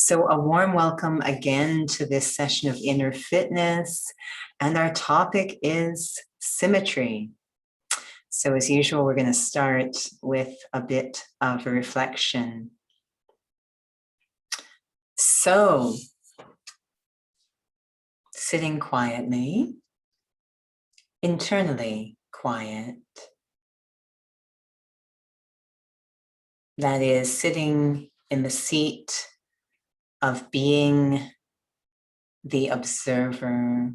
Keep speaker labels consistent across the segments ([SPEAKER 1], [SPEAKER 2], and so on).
[SPEAKER 1] So a warm welcome again to this session of Inner Fitness, and our topic is symmetry. So as usual, we're going to start with a bit of a reflection. So, sitting quietly, internally quiet. That is, sitting in the seat of being the observer.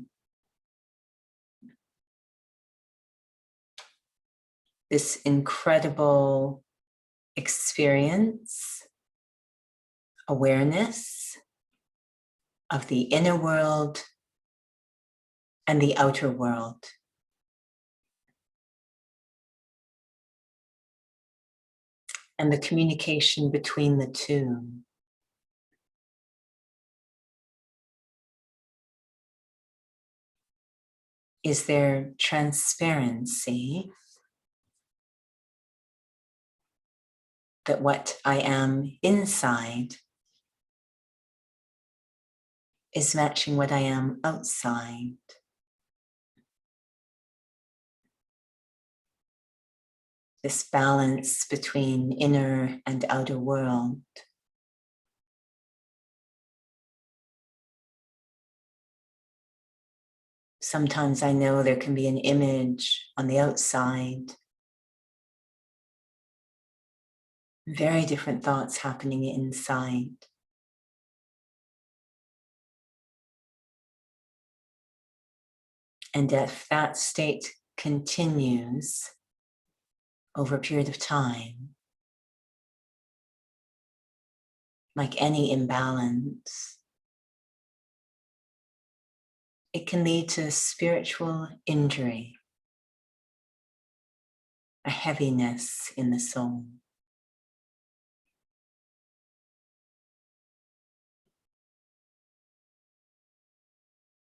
[SPEAKER 1] This incredible experience, awareness of the inner world and the outer world. And the communication between the two. Is there transparency that what I am inside is matching what I am outside? This balance between inner and outer world. Sometimes I know there can be an image on the outside. Very different thoughts happening inside. And if that state continues over a period of time, like any imbalance, it can lead to spiritual injury, a heaviness in the soul.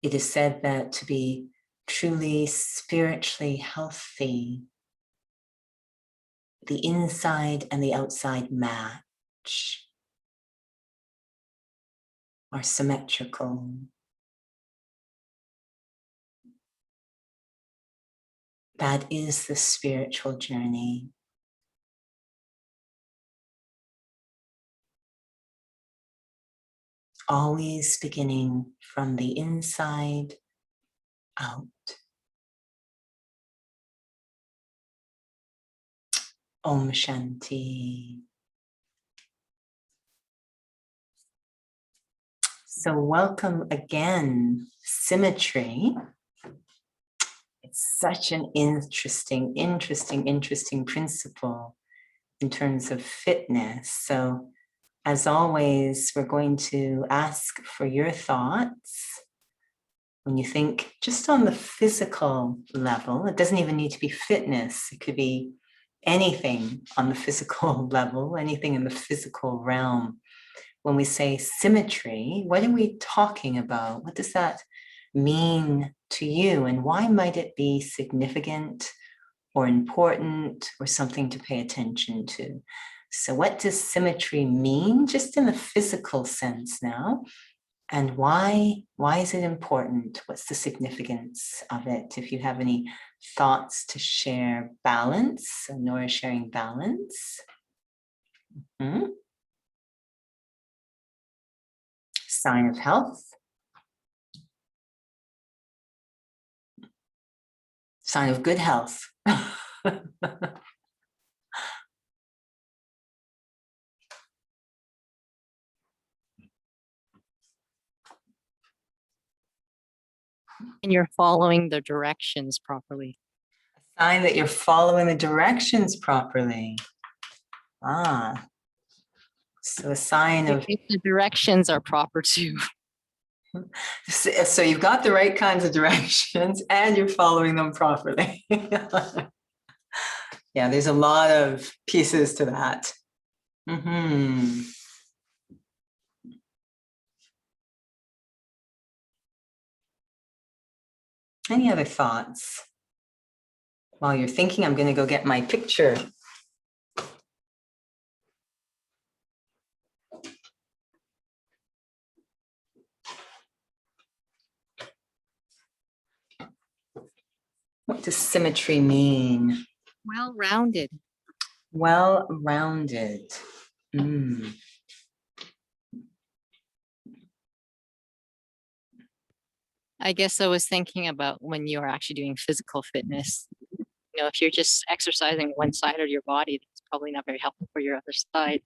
[SPEAKER 1] It is said that to be truly spiritually healthy, the inside and the outside match, are symmetrical. That is the spiritual journey. Always beginning from the inside out. Om Shanti. So welcome again, symmetry. It's such an interesting principle in terms of fitness. So as always, we're going to ask for your thoughts. When you think just on the physical level, it doesn't even need to be fitness. It could be anything on the physical level, anything in the physical realm. When we say symmetry, what are we talking about? What does that mean to you? And why might it be significant or important or something to pay attention to? So what does symmetry mean just in the physical sense now? And why is it important? What's the significance of it? If you have any thoughts to share, balance. So Nora sharing balance. Sign of health. Sign of good health.
[SPEAKER 2] And you're following the directions properly.
[SPEAKER 1] A sign that you're following the directions properly. Ah, so a sign of...
[SPEAKER 2] If the directions are proper too.
[SPEAKER 1] So you've got the right kinds of directions and you're following them properly. Yeah, there's a lot of pieces to that. Any other thoughts? While you're thinking, I'm going to go get my picture. What does symmetry mean?
[SPEAKER 2] Well-rounded.
[SPEAKER 1] Well-rounded.
[SPEAKER 2] I guess I was thinking about when you're actually doing physical fitness. If you're just exercising one side of your body, it's probably not very helpful for your other side.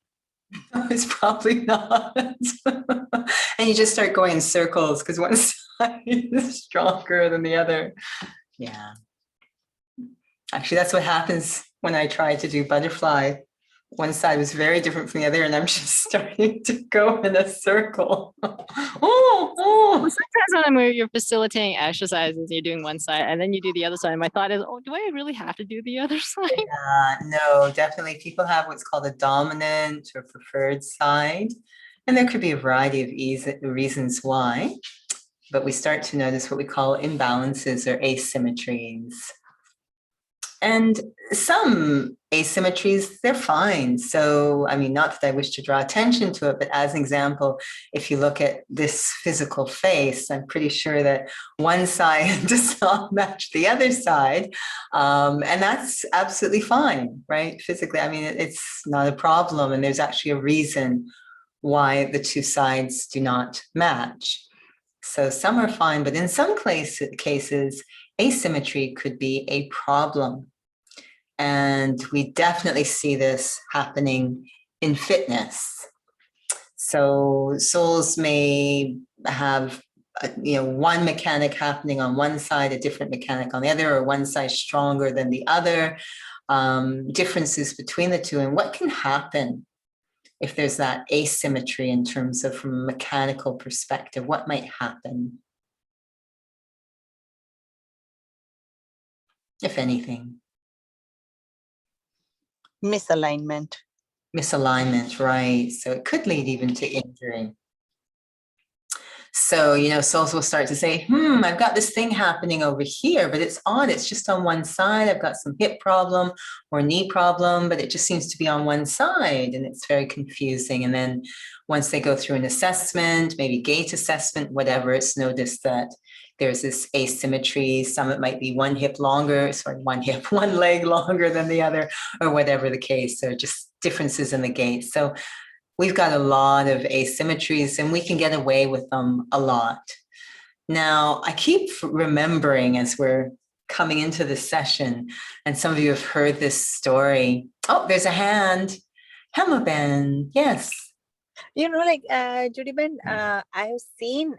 [SPEAKER 1] It's probably not. And you just start going in circles because one side is stronger than the other. Yeah. Actually, that's what happens when I try to do butterfly. One side was very different from the other, and I'm just starting to go in a circle.
[SPEAKER 2] Well, sometimes when you're facilitating exercises, you're doing one side and then you do the other side. My thought is, do I really have to do the other side?
[SPEAKER 1] No, definitely. People have what's called a dominant or preferred side, and there could be a variety of reasons why. But we start to notice what we call imbalances or asymmetries. And some asymmetries, they're fine. So, I mean, not that I wish to draw attention to it, but as an example, if you look at this physical face, I'm pretty sure that one side does not match the other side. And that's absolutely fine, right? Physically, I mean, it's not a problem. And there's actually a reason why the two sides do not match. So some are fine, but in some cases, asymmetry could be a problem. And we definitely see this happening in fitness. So souls may have one mechanic happening on one side, a different mechanic on the other, or one side stronger than the other, differences between the two. And what can happen if there's that asymmetry in terms of from a mechanical perspective? What might happen, if anything?
[SPEAKER 3] Misalignment.
[SPEAKER 1] Misalignment, right? So it could lead even to injury. So, souls will start to say, I've got this thing happening over here, but it's odd. It's just on one side. I've got some hip problem or knee problem, but it just seems to be on one side. And it's very confusing. And then once they go through an assessment, maybe gait assessment, whatever, it's noticed that there's this asymmetry. Some it might be one leg longer than the other, or whatever the case. So just differences in the gait. So we've got a lot of asymmetries, and we can get away with them a lot. Now, I keep remembering as we're coming into this session, and some of you have heard this story. Oh, there's a hand. Hemaben, yes.
[SPEAKER 3] Judy Ben, I have seen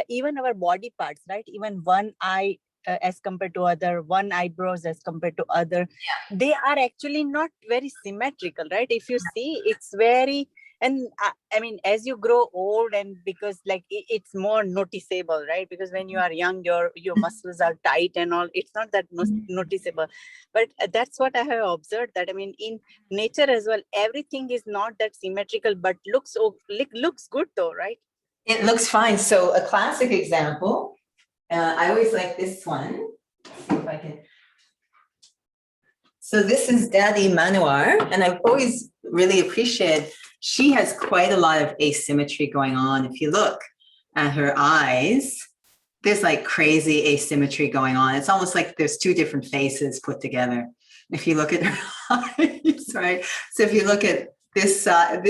[SPEAKER 3] even our body parts, right? Even one eye as compared to other, one eyebrows as compared to other, they are actually not very symmetrical, right? If you see, it's very, and I mean, as you grow old, and because it's more noticeable, right? Because when you are young, your muscles are tight and all, it's not that noticeable. But that's what I have observed, that I mean, in nature as well, everything is not that symmetrical, but looks good though, right?
[SPEAKER 1] It looks fine. So a classic example, I always like this one. Let's see if I can. So this is Daddy Manoir, and I've always really appreciated, she has quite a lot of asymmetry going on. If you look at her eyes, there's like crazy asymmetry going on. It's almost like there's two different faces put together. If you look at her eyes, right? So if you look at this side,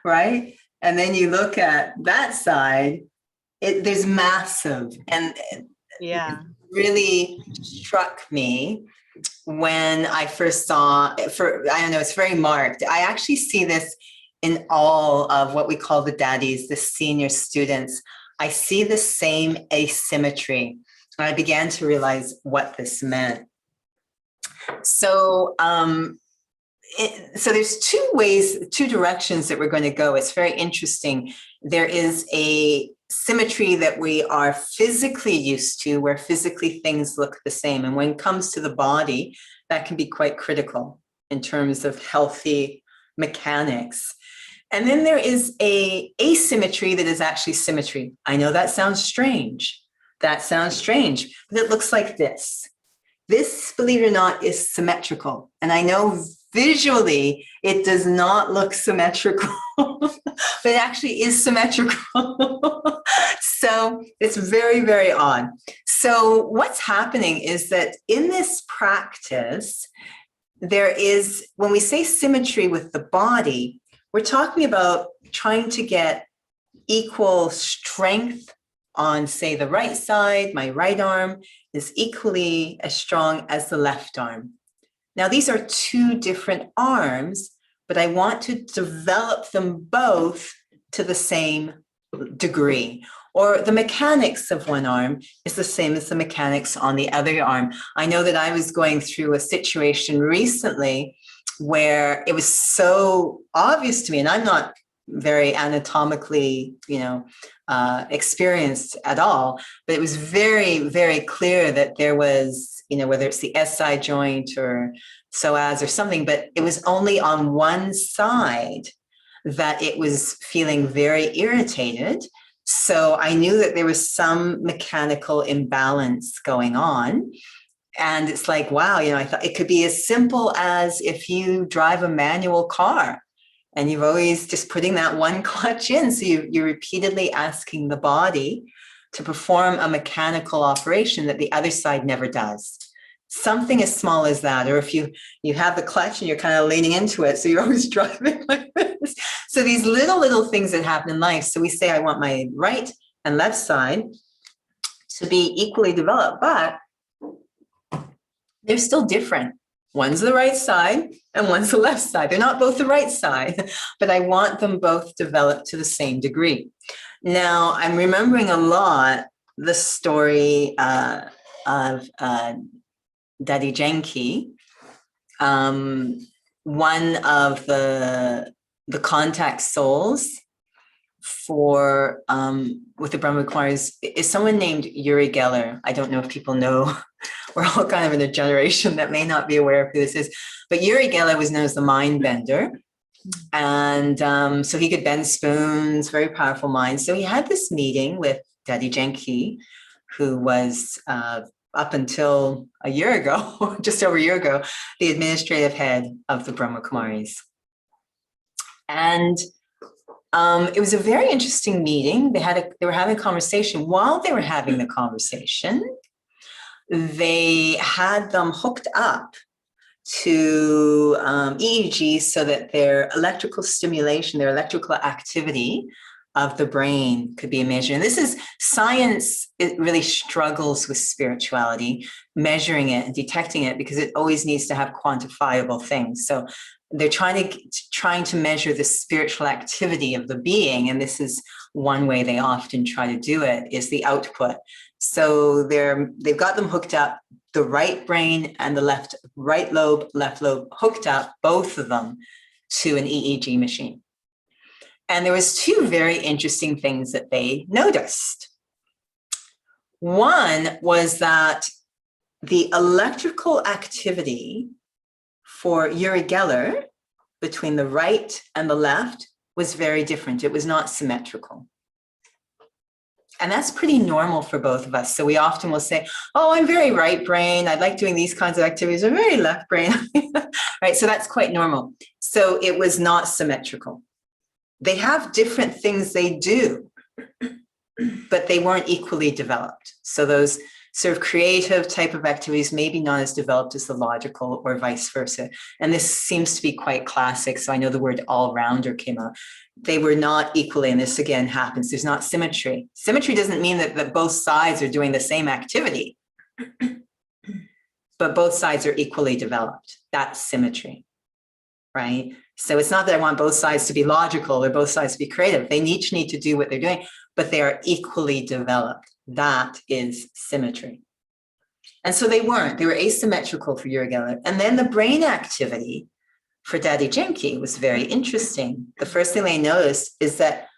[SPEAKER 1] right? And then you look at that side, there's massive, and it really struck me when I first saw, I don't know, it's very marked. I actually see this in all of what we call the daddies, the senior students. I see the same asymmetry. And I began to realize what this meant. So, so there's two directions that we're going to go. It's very interesting. There is a symmetry that we are physically used to, where physically things look the same. And when it comes to the body, that can be quite critical in terms of healthy mechanics. And then there is a asymmetry that is actually symmetry. I know that sounds strange. But it looks like this. This, believe it or not, is symmetrical. And I know visually, it does not look symmetrical, but it actually is symmetrical. So it's very, very odd. So what's happening is that in this practice, there is, when we say symmetry with the body, we're talking about trying to get equal strength on, say, the right side. My right arm is equally as strong as the left arm. Now, these are two different arms, but I want to develop them both to the same degree. Or the mechanics of one arm is the same as the mechanics on the other arm. I know that I was going through a situation recently where it was so obvious to me, and I'm not very anatomically, experienced at all, but it was very, very clear that there was, whether it's the SI joint or psoas or something, but it was only on one side that it was feeling very irritated. So I knew that there was some mechanical imbalance going on. And it's like, wow, I thought it could be as simple as if you drive a manual car and you've always just putting that one clutch in. So you're repeatedly asking the body to perform a mechanical operation that the other side never does. Something as small as that, or if you have the clutch and you're kind of leaning into it, so you're always driving like this. So these little things that happen in life. So we say, I want my right and left side to be equally developed, but they're still different. One's the right side and one's the left side. They're not both the right side, but I want them both developed to the same degree. Now, I'm remembering a lot the story of Daddy Genki, one of the contact souls for with the Brahma Kumaris is someone named Uri Geller. I don't know if people know. We're all kind of in a generation that may not be aware of who this is, but Uri Geller was known as the mind bender. And so he could bend spoons, very powerful mind. So he had this meeting with Daddy Genki, who was up until a year ago, just over a year ago, the administrative head of the Brahma Kumaris. And it was a very interesting meeting. They were having a conversation. While they were having the conversation, they had them hooked up to EEGs so that their electrical stimulation, their electrical activity of the brain could be measured. And this is science. It really struggles with spirituality, measuring it and detecting it, because it always needs to have quantifiable things. So they're trying to measure the spiritual activity of the being. And this is one way they often try to do it, is the output. So they've got them hooked up, the right brain and the right lobe, left lobe hooked up, both of them, to an EEG machine. And there was two very interesting things that they noticed. One was that the electrical activity for Uri Geller between the right and the left was very different. It was not symmetrical. And that's pretty normal for both of us. So we often will say, oh, I'm very right brain. I like doing these kinds of activities. I'm very left brain, right? So that's quite normal. So it was not symmetrical. They have different things they do, but they weren't equally developed. So those sort of creative type of activities maybe not as developed as the logical, or vice versa. And this seems to be quite classic. So I know the word all-rounder came out. They were not equally, and this again happens. There's not symmetry. Symmetry doesn't mean that both sides are doing the same activity, but both sides are equally developed. That's symmetry, right? So it's not that I want both sides to be logical or both sides to be creative. They each need to do what they're doing, but they are equally developed. That is symmetry. And so they weren't. They were asymmetrical for Uri Geller. And then the brain activity for Daddy Genki was very interesting. The first thing they noticed is that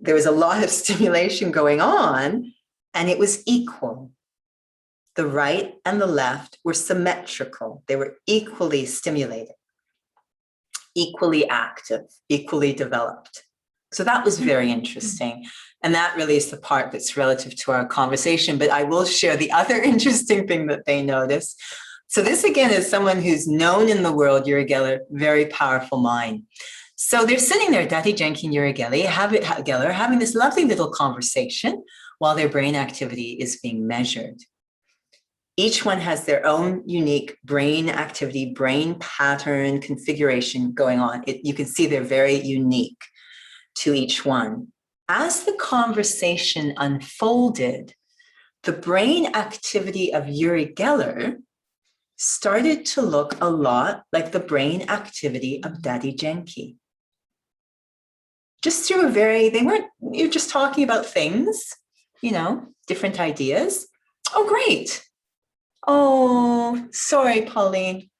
[SPEAKER 1] there was a lot of stimulation going on, and it was equal. The right and the left were symmetrical. They were equally stimulated, equally active, equally developed. So that was very interesting. And that really is the part that's relative to our conversation. But I will share the other interesting thing that they noticed, So this again is someone who's known in the world, Uri Geller, very powerful mind. So they're sitting there, Dadi Jenki and Uri Geller, having this lovely little conversation while their brain activity is being measured. Each one has their own unique brain activity, brain pattern configuration going on. You can see they're very unique to each one. As the conversation unfolded, the brain activity of Uri Geller started to look a lot like the brain activity of Dadi Jenki. Just through you're just talking about things, different ideas. Oh, great. Oh, sorry, Pauline.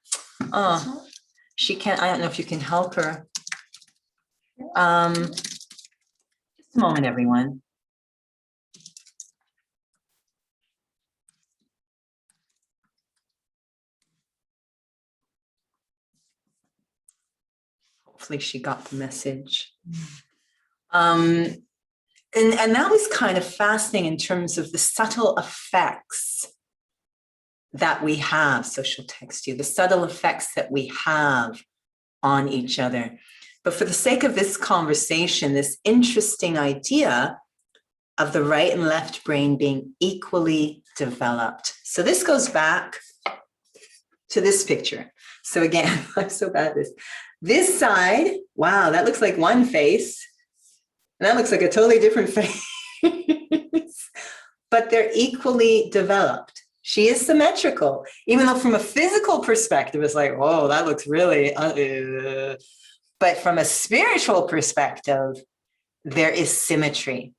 [SPEAKER 1] Oh, she can't, I don't know if you can help her. Just a moment, everyone. Hopefully she got the message. And that was kind of fascinating in terms of the subtle effects that we have. So she'll text you, the subtle effects that we have on each other. But for the sake of this conversation, this interesting idea of the right and left brain being equally developed. So this goes back to this picture. So again, I'm so bad at this. This side, wow, that looks like one face. And that looks like a totally different face. But they're equally developed. She is symmetrical, even though from a physical perspective, it's like, oh, that looks really, but from a spiritual perspective, there is symmetry,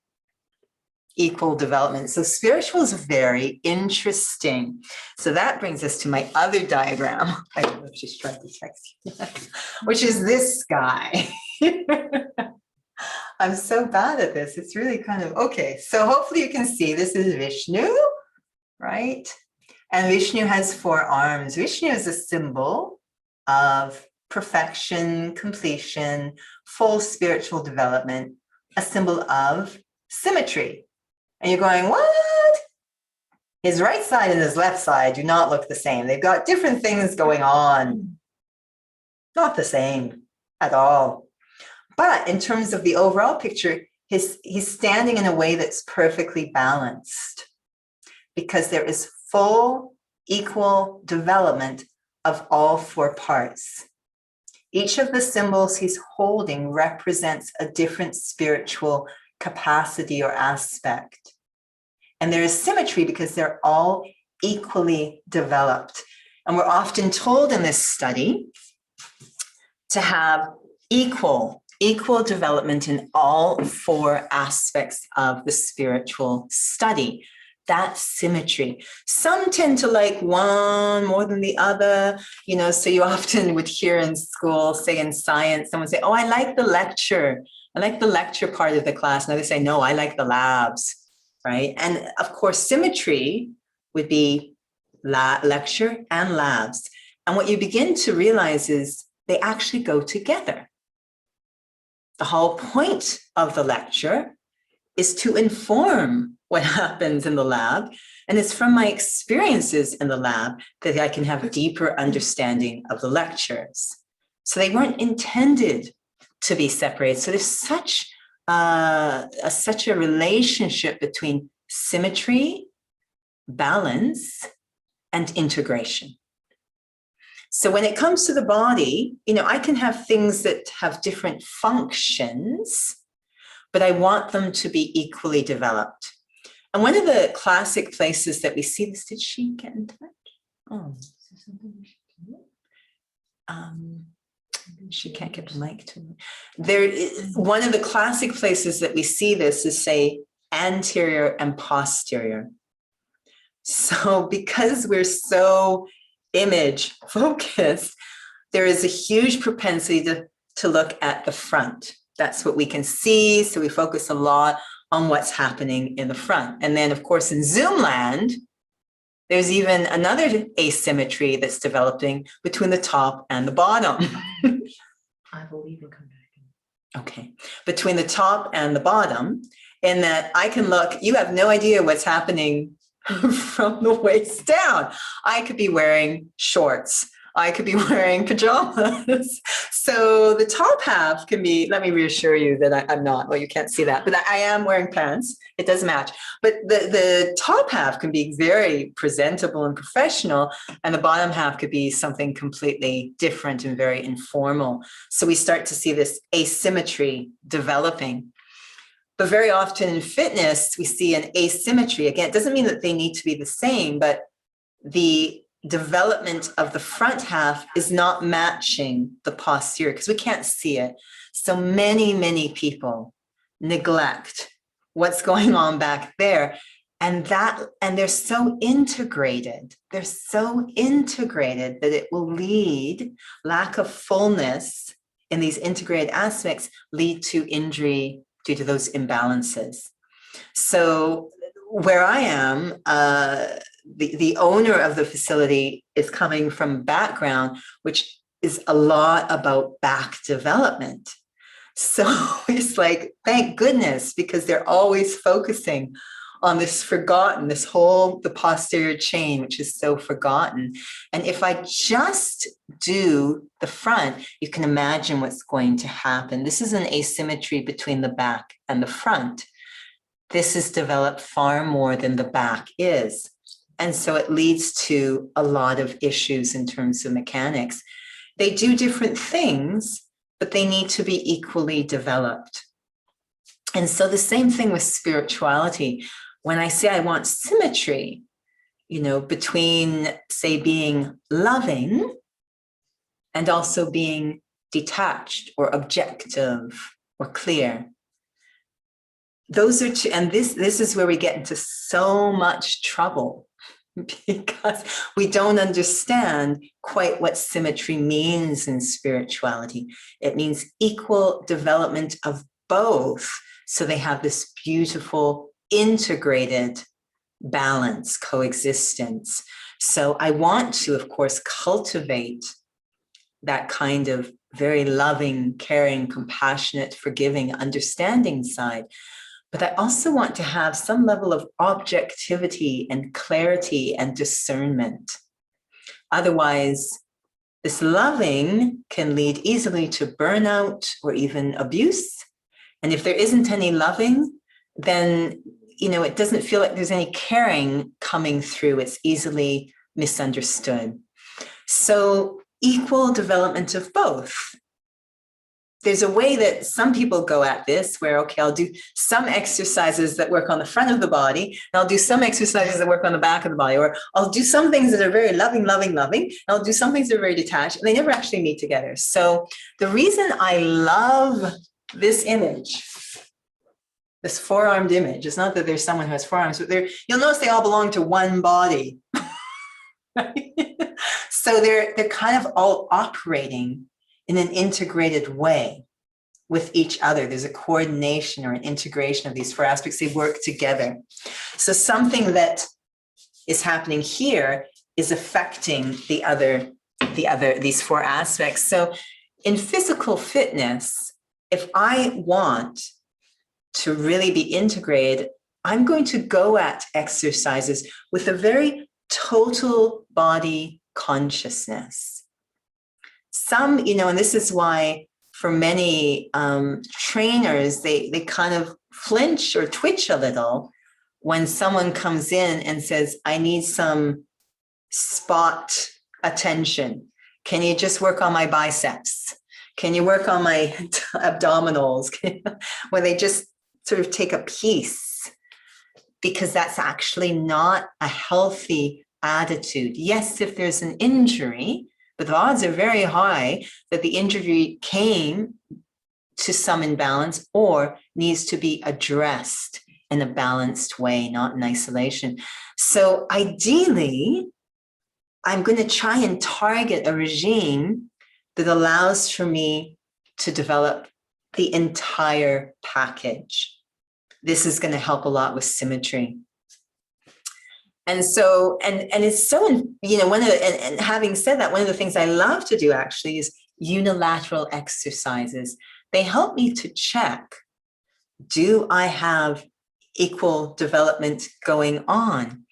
[SPEAKER 1] equal development. So spiritual is very interesting. So that brings us to my other diagram. I don't know if she's trying to text you, which is this guy. I'm so bad at this. It's really kind of, okay. So hopefully you can see this is Vishnu, right? And Vishnu has 4 arms. Vishnu is a symbol of perfection, completion, full spiritual development, a symbol of symmetry. And you're going, what? His right side and his left side do not look the same. They've got different things going on. Not the same at all. But in terms of the overall picture, he's standing in a way that's perfectly balanced because there is full, equal development of all 4 parts. Each of the symbols he's holding represents a different spiritual capacity or aspect. And there is symmetry because they're all equally developed. And we're often told in this study to have equal development in all 4 aspects of the spiritual study. That's symmetry. Some tend to like one more than the other, so you often would hear in school, say in science, someone say, oh, I like the lecture. I like the lecture part of the class. Now they say, no, I like the labs, right? And of course, symmetry would be lecture and labs. And what you begin to realize is they actually go together. The whole point of the lecture is to inform what happens in the lab. And it's from my experiences in the lab that I can have a deeper understanding of the lectures. So they weren't intended to be separated. So there's such a relationship between symmetry, balance, and integration. So when it comes to the body, I can have things that have different functions, but I want them to be equally developed. And one of the classic places that we see this, did she get in touch? Oh, is there something we should do? She can't get the mic to me. One of the classic places that we see this is, say, anterior and posterior. So because we're so image focused, there is a huge propensity to look at the front. That's what we can see. So we focus a lot on what's happening in the front. And then, of course, in Zoom land, there's even another asymmetry that's developing between the top and the bottom.
[SPEAKER 4] I believe we'll come back.
[SPEAKER 1] Okay. Between the top and the bottom, in that I can look, you have no idea what's happening from the waist down. I could be wearing shorts. I could be wearing pajamas. So the top half can be, let me reassure you that I'm not, well, you can't see that, but I am wearing pants. It does match. But the top half can be very presentable and professional, and the bottom half could be something completely different and very informal. So we start to see this asymmetry developing. But very often in fitness, we see an asymmetry. Again, it doesn't mean that they need to be the same, but the development of the front half is not matching the posterior because we can't see it. So many people neglect what's going on back there. And they're so integrated. They're so integrated that it will lead, lack of fullness in these integrated aspects lead to injury due to those imbalances. So where I am, the owner of the facility is coming from a background which is a lot about back development. So it's like, thank goodness, because they're always focusing on this forgotten, the posterior chain, which is so forgotten. And if I just do the front, you can imagine what's going to happen. This is an asymmetry between the back and the front. This is developed far more than the back is. And so it leads to a lot of issues in terms of mechanics. They do different things, but they need to be equally developed. And so the same thing with spirituality. When I say I want symmetry, between, say, being loving and also being detached or objective or clear. Those are two, and this is where we get into so much trouble because we don't understand quite what symmetry means in spirituality. It means equal development of both, so they have this beautiful integrated balance, coexistence. So I want to, of course, cultivate that kind of very loving, caring, compassionate, forgiving, understanding side. But I also want to have some level of objectivity and clarity and discernment. Otherwise, this loving can lead easily to burnout or even abuse. And if there isn't any loving, then, it doesn't feel like there's any caring coming through. It's easily misunderstood. So equal development of both. There's a way that some people go at this where, okay, I'll do some exercises that work on the front of the body, and I'll do some exercises that work on the back of the body, or I'll do some things that are very loving, and I'll do some things that are very detached, and they never actually meet together. So the reason I love this image, this four-armed image, it's not that there's someone who has four arms, but you'll notice they all belong to one body. So they're kind of all operating in an integrated way with each other. There's a coordination or an integration of these four aspects. They work together. So something that is happening here is affecting these four aspects. So in physical fitness, if I want to really be integrated, I'm going to go at exercises with a very total body consciousness. Some, and this is why for many trainers, they kind of flinch or twitch a little when someone comes in and says, I need some spot attention. Can you just work on my biceps? Can you work on my abdominals? When they just sort of take a piece, because that's actually not a healthy attitude. Yes, if there's an injury, but the odds are very high that the injury came to some imbalance or needs to be addressed in a balanced way, not in isolation. So ideally, I'm going to try and target a regime that allows for me to develop the entire package. This is going to help a lot with symmetry. And so, and it's so, and having said that, one of the things I love to do actually is unilateral exercises. They help me to check, do I have equal development going on?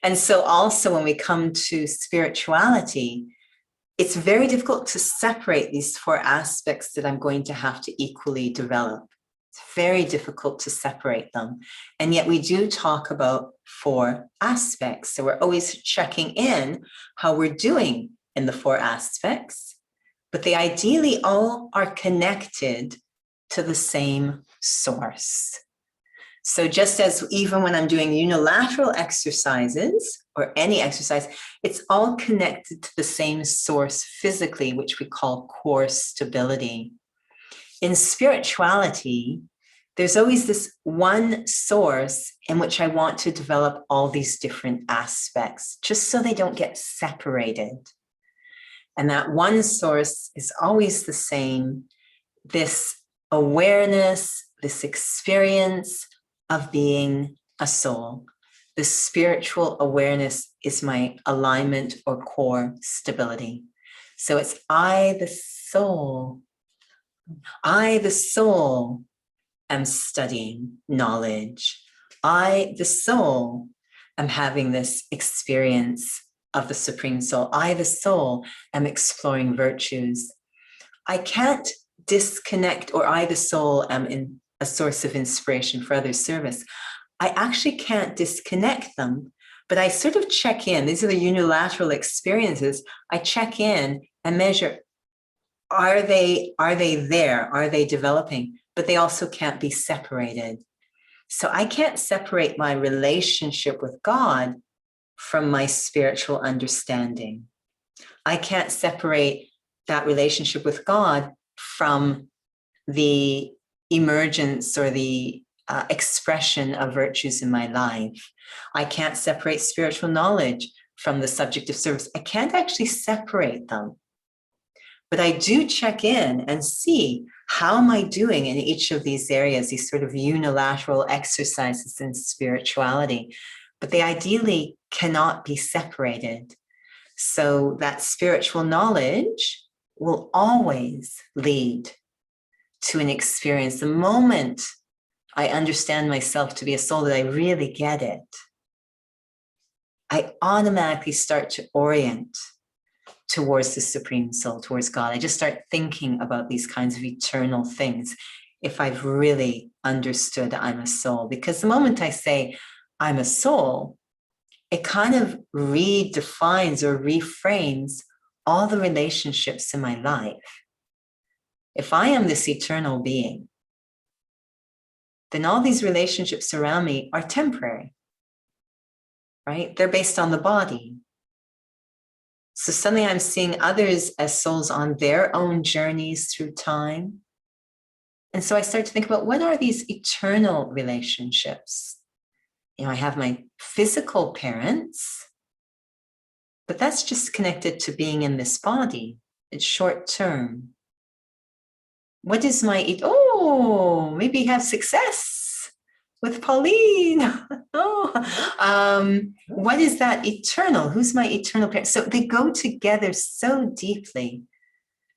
[SPEAKER 1] And so also when we come to spirituality, it's very difficult to separate these four aspects that I'm going to have to equally develop. It's very difficult to separate them. And yet we do talk about four aspects. So we're always checking in how we're doing in the four aspects, but they ideally all are connected to the same source. So just as even when I'm doing unilateral exercises or any exercise, it's all connected to the same source physically, which we call core stability. In spirituality, there's always this one source in which I want to develop all these different aspects, just so they don't get separated. And that one source is always the same, this awareness, this experience of being a soul. The spiritual awareness is my alignment or core stability. So it's I, the soul, am studying knowledge. I, the soul, am having this experience of the Supreme Soul. I, the soul, am exploring virtues. I can't disconnect, or I, the soul, am in a source of inspiration for other service. I actually can't disconnect them, but I sort of check in. These are the unilateral experiences. I check in and measure, are they there? Are they developing? But they also can't be separated. So I can't separate my relationship with God from my spiritual understanding. I can't separate that relationship with God from the emergence or the expression of virtues in my life. I can't separate spiritual knowledge from the subject of service. I can't actually separate them. But I do check in and see, how am I doing in each of these areas, these sort of unilateral exercises in spirituality. But they ideally cannot be separated. So that spiritual knowledge will always lead to an experience. The moment I understand myself to be a soul, that I really get it, I automatically start to orient towards the Supreme Soul, towards God. I just start thinking about these kinds of eternal things if I've really understood I'm a soul. Because the moment I say I'm a soul, it kind of redefines or reframes all the relationships in my life. If I am this eternal being, then all these relationships around me are temporary, right? They're based on the body. So suddenly I'm seeing others as souls on their own journeys through time. And so I start to think about, what are these eternal relationships? You know, I have my physical parents, but that's just connected to being in this body. It's short term. What is my, maybe have success with Pauline. What is that eternal? Who's my eternal parent? So they go together so deeply.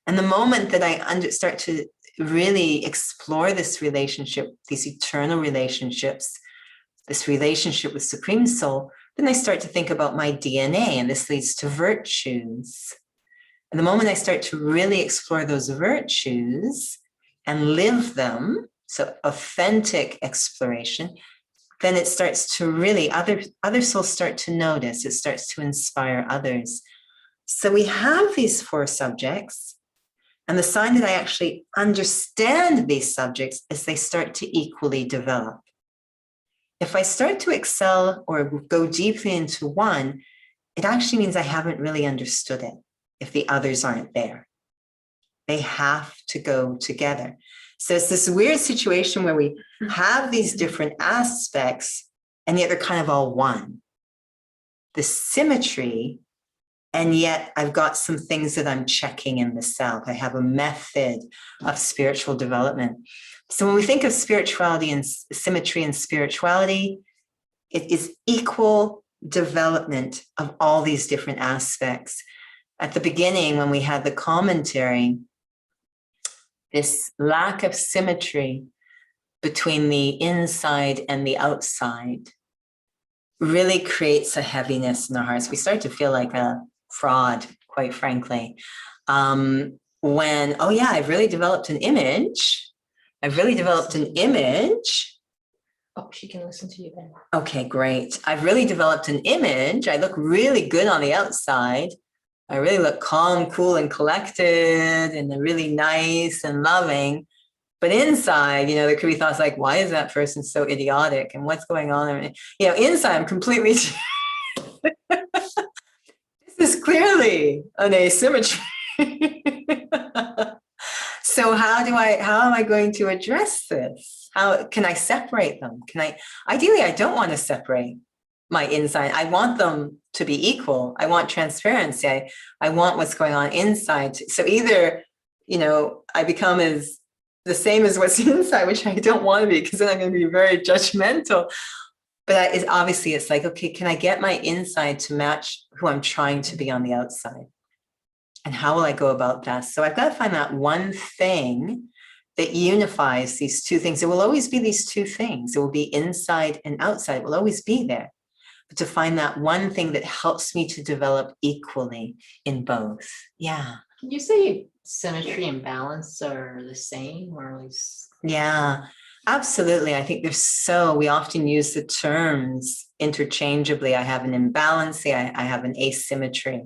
[SPEAKER 1] And the moment that I start to really explore this relationship, these eternal relationships, this relationship with Supreme Soul, then I start to think about my DNA, and this leads to virtues. And the moment I start to really explore those virtues and live them, so authentic exploration, then it starts to really, other souls start to notice, it starts to inspire others. So we have these four subjects, and the sign that I actually understand these subjects is they start to equally develop. If I start to excel or go deeply into one, it actually means I haven't really understood it if the others aren't there. They have to go together. So it's this weird situation where we have these different aspects, and yet they're kind of all one. The symmetry, and yet I've got some things that I'm checking in the self. I have a method of spiritual development. So when we think of spirituality and symmetry and spirituality, it is equal development of all these different aspects. At the beginning, when we had the commentary, this lack of symmetry between the inside and the outside really creates a heaviness in our hearts. We start to feel like a fraud, quite frankly. When, oh yeah, I've really developed an image. I've really developed an image.
[SPEAKER 4] Oh, she can listen to you then.
[SPEAKER 1] Okay, great. I've really developed an image. I look really good on the outside. I really look calm, cool, and collected, and really nice and loving. But inside, there could be thoughts like, why is that person so idiotic? And what's going on? Inside, I'm completely, this is clearly an asymmetry. So how am I going to address this? How can I separate them? Ideally, I don't want to separate my inside. I want them to be equal. I want transparency. I want what's going on inside. So either, I become the same as what's inside, which I don't want to be, because then I'm going to be very judgmental. But it's like, okay, can I get my inside to match who I'm trying to be on the outside? And how will I go about that? So I've got to find that one thing that unifies these two things. It will always be these two things. It will be inside and outside. It will always be there. But to find that one thing that helps me to develop equally in both. Yeah.
[SPEAKER 4] Can you say symmetry and balance are the same, or at least?
[SPEAKER 1] Yeah, absolutely. I think we often use the terms interchangeably. I have an imbalance, I have an asymmetry.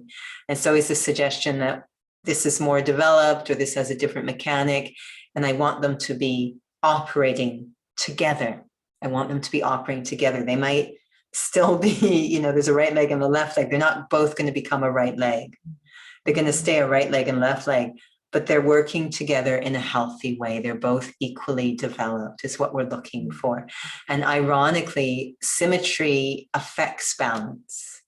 [SPEAKER 1] And so it's a suggestion that this is more developed or this has a different mechanic, and I want them to be operating together. I want them to be operating together. They might still be, there's a right leg and a left leg. They're not both going to become a right leg. They're going to stay a right leg and left leg, but they're working together in a healthy way. They're both equally developed is what we're looking for. And ironically, symmetry affects balance.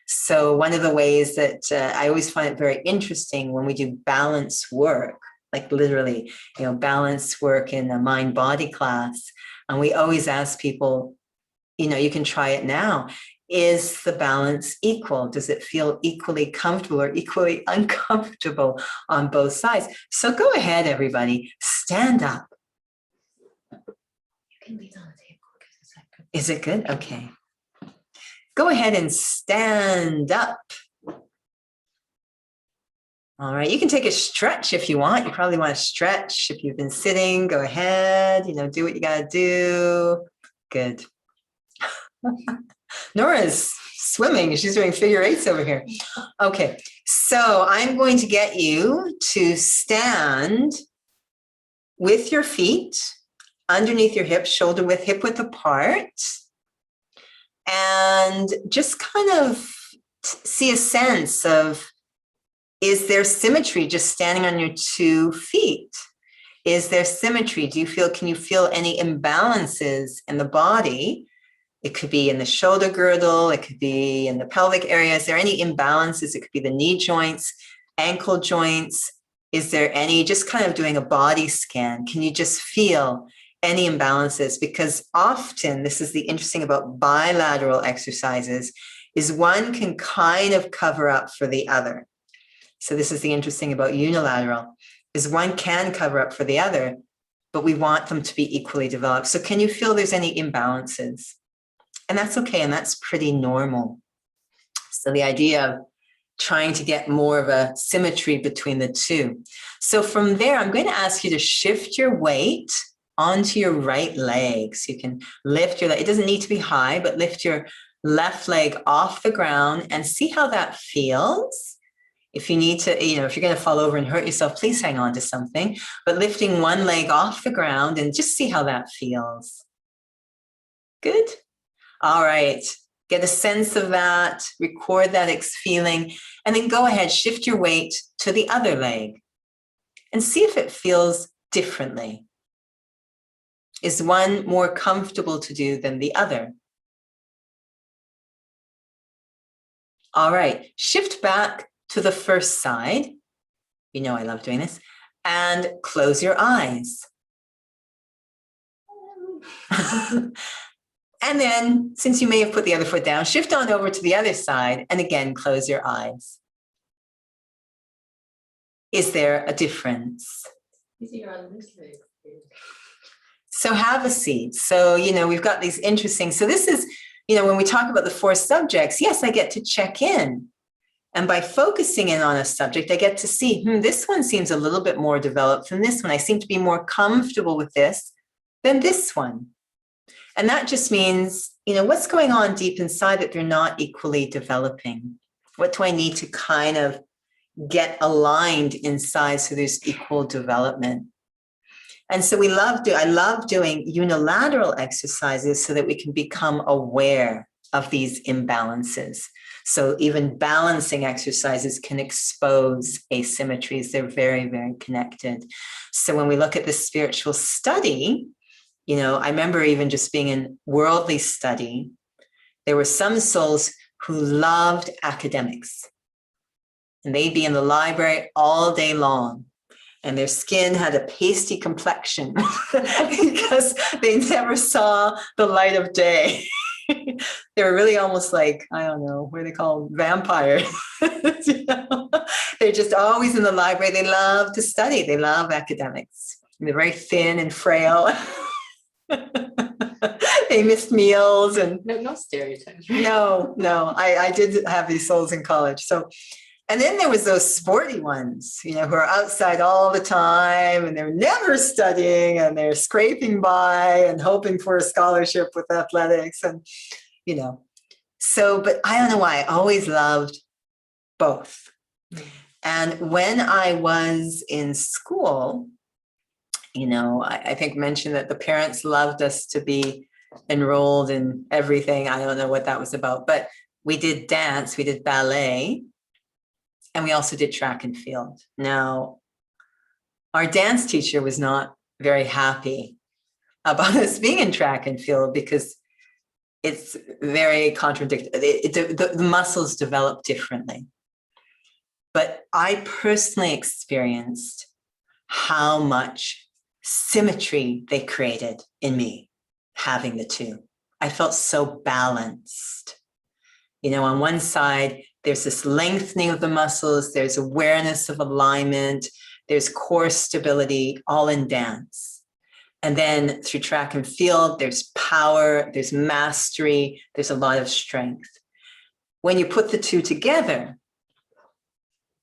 [SPEAKER 1] So one of the ways that I always find it very interesting when we do balance work, like literally, balance work in a mind-body class, and we always ask people, you can try it now. Is the balance equal? Does it feel equally comfortable or equally uncomfortable on both sides? So go ahead, everybody, stand up.
[SPEAKER 4] You can leave it on the table because it's like good.
[SPEAKER 1] Is it good? Okay. Go ahead and stand up. All right, you can take a stretch if you want. You probably want to stretch. If you've been sitting, go ahead, do what you gotta do. Good. Nora's swimming. She's doing figure eights over here. Okay, so I'm going to get you to stand with your feet underneath your hips, shoulder width, hip width apart, and just kind of see a sense of, is there symmetry just standing on your 2 feet? Is there symmetry? Can you feel any imbalances in the body? It could be in the shoulder girdle. It could be in the pelvic area. Is there any imbalances? It could be the knee joints, ankle joints. Is there any, just kind of doing a body scan? Can you just feel any imbalances? Because often, this is the interesting about bilateral exercises, is one can kind of cover up for the other. So this is the interesting about unilateral, is one can cover up for the other, but we want them to be equally developed. So can you feel there's any imbalances? And that's okay, and that's pretty normal. So the idea of trying to get more of a symmetry between the two. So from there, I'm going to ask you to shift your weight onto your right leg. So you can lift your leg. It doesn't need to be high, but lift your left leg off the ground and see how that feels. If you need to, if you're going to fall over and hurt yourself, please hang on to something. But lifting one leg off the ground and just see how that feels. Good. All right. Get a sense of that, record that feeling, and then go ahead, shift your weight to the other leg and see if it feels differently. Is one more comfortable to do than the other? All right, shift back to the first side. I love doing this. And close your eyes. And then, since you may have put the other foot down, shift on over to the other side and again, close your eyes. Is there a difference?
[SPEAKER 4] Easier on this leg.
[SPEAKER 1] So have a seat. So, we've got these interesting, so this is when we talk about the 4 subjects, yes, I get to check in. And by focusing in on a subject, I get to see, this one seems a little bit more developed than this one. I seem to be more comfortable with this than this one. And that just means, what's going on deep inside that they're not equally developing? What do I need to kind of get aligned inside so there's equal development? And so I love doing unilateral exercises so that we can become aware of these imbalances. So even balancing exercises can expose asymmetries. They're very, very connected. So when we look at the spiritual study, I remember even just being in worldly study, there were some souls who loved academics. And they'd be in the library all day long. And their skin had a pasty complexion because they never saw the light of day. They were really almost like, I don't know, what are they called? Vampires. They're just always in the library. They love to study. They love academics. And they're very thin and frail. They missed meals and
[SPEAKER 4] no stereotypes.
[SPEAKER 1] No, I did have these souls in college. So, and then there was those sporty ones, who are outside all the time and they're never studying and they're scraping by and hoping for a scholarship with athletics and, so, but I don't know why I always loved both. And when I was in school, I think mentioned that the parents loved us to be enrolled in everything. I don't know what that was about, but we did dance, we did ballet, and we also did track and field. Now, our dance teacher was not very happy about us being in track and field because it's very contradictory. The muscles develop differently. But I personally experienced how much symmetry they created in me, having the two. I felt so balanced. On one side, there's this lengthening of the muscles, there's awareness of alignment, there's core stability, all in dance. And then through track and field, there's power, there's mastery, there's a lot of strength. When you put the two together,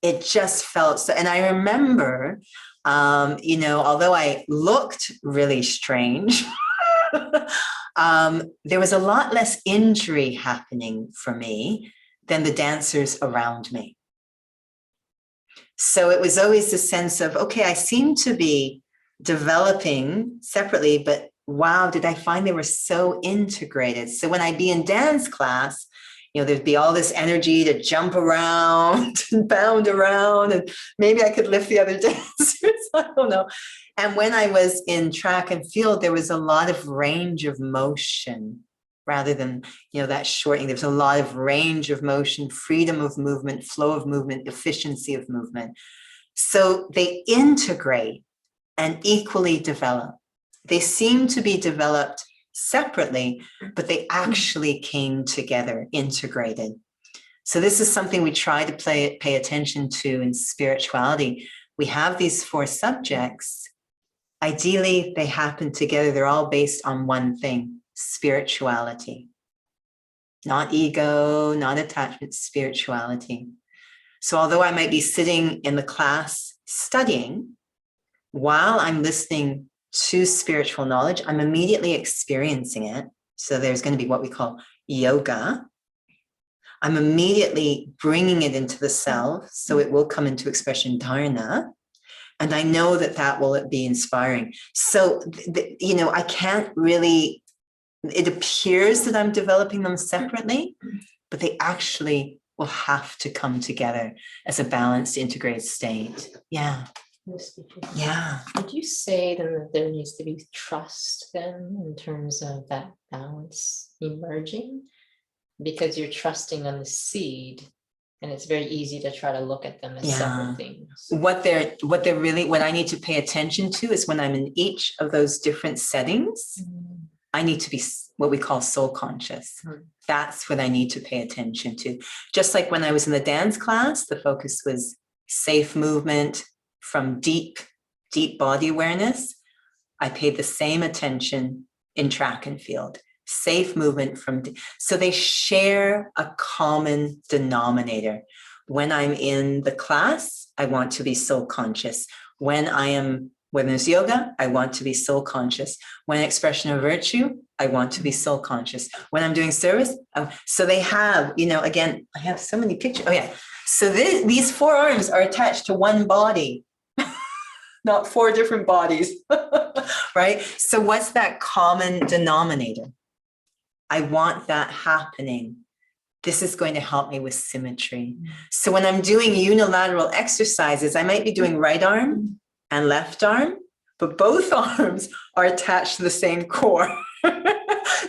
[SPEAKER 1] it just felt so. And I remember, although I looked really strange, there was a lot less injury happening for me than the dancers around me. So it was always the sense of, okay, I seem to be developing separately, but wow, did I find they were so integrated. So when I'd be in dance class, there'd be all this energy to jump around and bound around, and maybe I could lift the other dancers, I don't know. And when I was in track and field, there was a lot of range of motion rather than, that shortening. There's a lot of range of motion, freedom of movement, flow of movement, efficiency of movement. So they integrate and equally develop. They seem to be developed separately, but they actually came together, integrated. So this is something we try to pay attention to in spirituality. We have these 4 subjects. Ideally, they happen together. They're all based on one thing, spirituality. Not ego, not attachment, spirituality. So although I might be sitting in the class studying, while I'm listening to spiritual knowledge, I'm immediately experiencing it. So there's going to be what we call yoga. I'm immediately bringing it into the self, so it will come into expression, dharana. And I know that will be inspiring. So, I can't really, it appears that I'm developing them separately, but they actually will have to come together as a balanced, integrated state. Yeah. Yeah.
[SPEAKER 4] Would you say then that there needs to be trust then in terms of that balance emerging? Because you're trusting on the seed, and it's very easy to try to look at them as separate things. What
[SPEAKER 1] I need to pay attention to is when I'm in each of those different settings, I need to be what we call soul conscious. That's what I need to pay attention to. Just like when I was in the dance class, the focus was safe movement from deep body awareness. I paid the same attention in track and field. safe movement from, so they share a common denominator. When I'm in the class, I want to be soul conscious. When there's yoga, I want to be soul conscious. When expression of virtue, I want to be soul conscious. When I'm doing service, so they have, again, I have so many pictures. Oh yeah. So these 4 arms are attached to one body, not 4 different bodies, right? So what's that common denominator? I want that happening. This is going to help me with symmetry. So when I'm doing unilateral exercises, I might be doing right arm and left arm, but both arms are attached to the same core.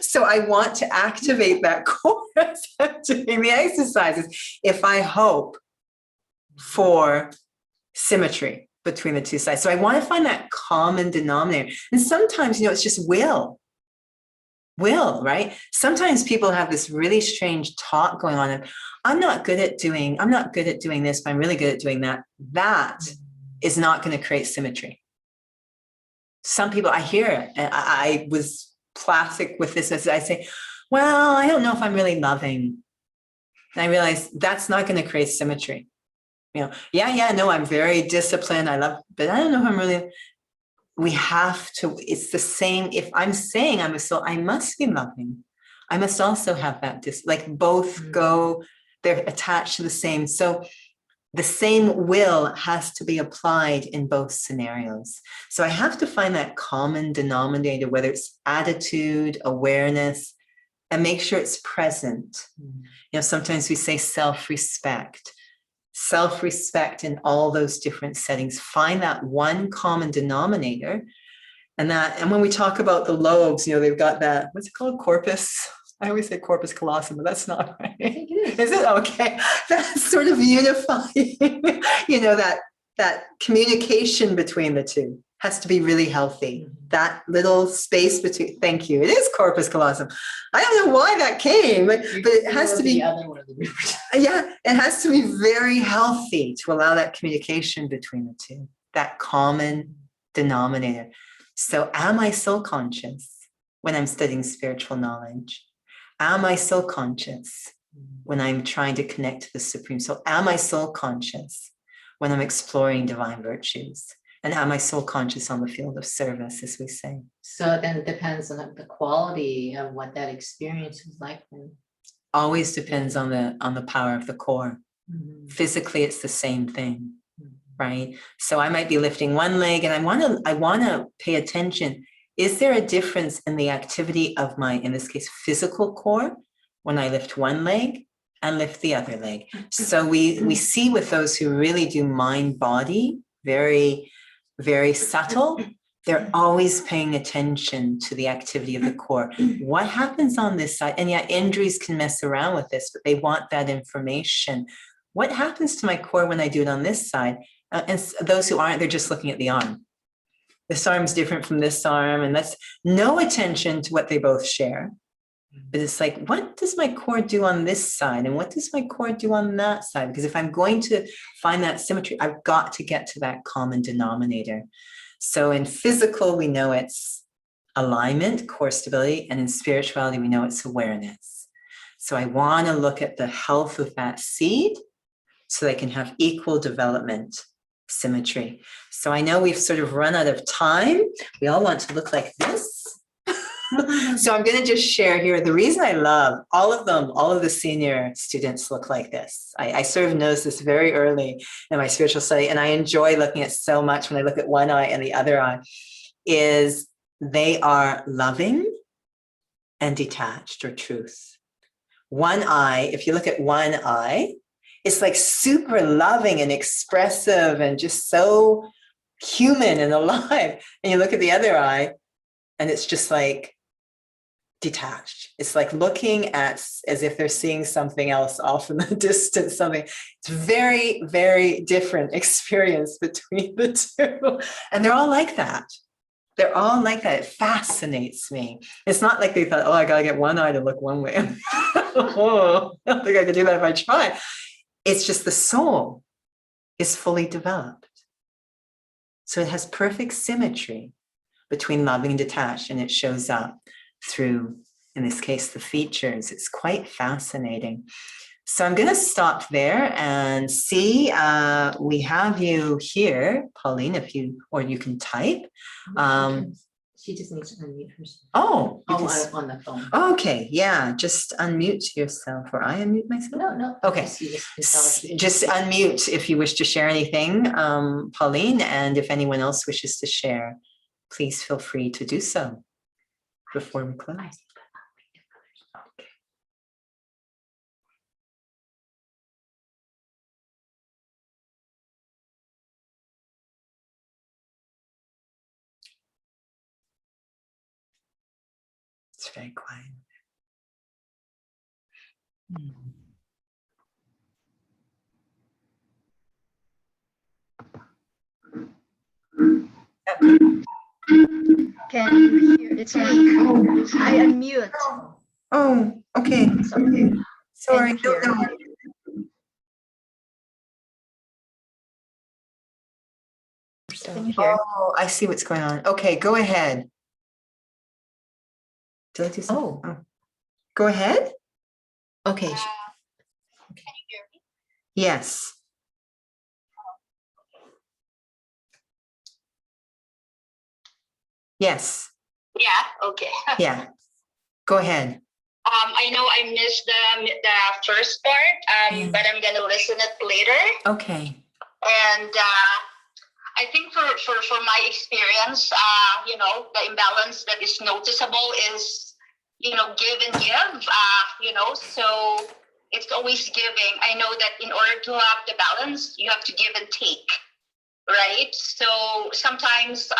[SPEAKER 1] So I want to activate that core as I'm doing the exercises if I hope for symmetry between the two sides. So I want to find that common denominator. And sometimes, it's just will, right? Sometimes people have this really strange talk going on. And I'm not good at doing this, but I'm really good at doing that. That is not going to create symmetry. Some people, I hear it, and I was classic with this as I say, well, I don't know if I'm really loving. And I realize that's not going to create symmetry. No, I'm very disciplined. I love, but I don't know if I'm really, we have to, it's the same. If I'm saying I'm a soul, I must be loving. I must also have that, both go, they're attached to the same. So the same will has to be applied in both scenarios. So I have to find that common denominator, whether it's attitude, awareness, and make sure it's present. Sometimes we say self-respect in all those different settings. Find that one common denominator. And when we talk about the lobes, they've got that, what's it called? Corpus. I always say corpus callosum, but that's not right. Is it? Okay. That's sort of unifying, that communication between the two has to be really healthy. That little space between, thank you. It is corpus callosum. I don't know why that came, but it has to be, yeah, it has to be very healthy to allow that communication between the two, that common denominator. So am I soul conscious when I'm studying spiritual knowledge? Am I soul conscious when I'm trying to connect to the Supreme Soul? Am I soul conscious when I'm exploring divine virtues? And am I soul conscious on the field of service, as we say?
[SPEAKER 4] So then it depends on the quality of what that experience is like. Then.
[SPEAKER 1] Always depends on the power of the core. Physically, it's the same thing, right? So I might be lifting one leg, and I want to pay attention. Is there a difference in the activity of my, in this case, physical core, when I lift one leg and lift the other leg? So we see with those who really do mind-body, very, very subtle, they're always paying attention to the activity of the core. What happens on this side? And yeah, injuries can mess around with this, but they want that information. What happens to my core when I do it on this side? And those who aren't, they're just looking at the arm. This arm's different from this arm, and that's no attention to what they both share. But it's like, what does my core do on this side? And what does my core do on that side? Because if I'm going to find that symmetry, I've got to get to that common denominator. So in physical, we know it's alignment, core stability, and in spirituality, we know it's awareness. So I want to look at the health of that seed so they can have equal development, symmetry. So I know we've sort of run out of time. We all want to look like this. So I'm going to just share here. The reason I love all of the senior students look like this. I sort of noticed this very early in my spiritual study, and I enjoy looking at so much when I look at one eye and the other eye, is they are loving and detached, or truth. One eye, if you look at one eye, it's like super loving and expressive and just so human and alive. And you look at the other eye, and it's just like detached. It's like looking at as if they're seeing something else off in the distance, something. It's very, very different experience between the two. And they're all like that. They're all like that. It fascinates me. It's not like they thought, oh, I got to get one eye to look one way. Oh, I don't think I could do that if I try. It's just the soul is fully developed. So it has perfect symmetry between loving and detached, and it shows up through in this case, the features. It's quite fascinating. So I'm going to stop there and see. We have you here, Pauline, if you, or you can type.
[SPEAKER 4] She just needs to unmute herself.
[SPEAKER 1] Oh,
[SPEAKER 4] On the phone.
[SPEAKER 1] okay. Yeah. Just unmute yourself, or I unmute myself.
[SPEAKER 4] No.
[SPEAKER 1] Okay.
[SPEAKER 4] Just
[SPEAKER 1] Just unmute if you wish to share anything, Pauline, and if anyone else wishes to share, please feel free to do so before we close. Okay. It's very quiet.
[SPEAKER 5] Can you hear? It's me. I unmute.
[SPEAKER 1] Oh, okay. Sorry.
[SPEAKER 5] Can you hear?
[SPEAKER 1] No.
[SPEAKER 5] Can you hear?
[SPEAKER 1] Oh, I see what's going on. Okay, go ahead. Did I do something?
[SPEAKER 4] Oh.
[SPEAKER 1] Go ahead.
[SPEAKER 4] Okay.
[SPEAKER 2] Can you hear me?
[SPEAKER 1] Yes. Yes.
[SPEAKER 6] Yeah, okay.
[SPEAKER 1] Yeah. Go ahead.
[SPEAKER 6] I know I missed the first part, but I'm gonna listen it later.
[SPEAKER 1] Okay.
[SPEAKER 6] And I think for my experience, the imbalance that is noticeable is, give and give, so it's always giving. I know that in order to have the balance, you have to give and take, right? So sometimes,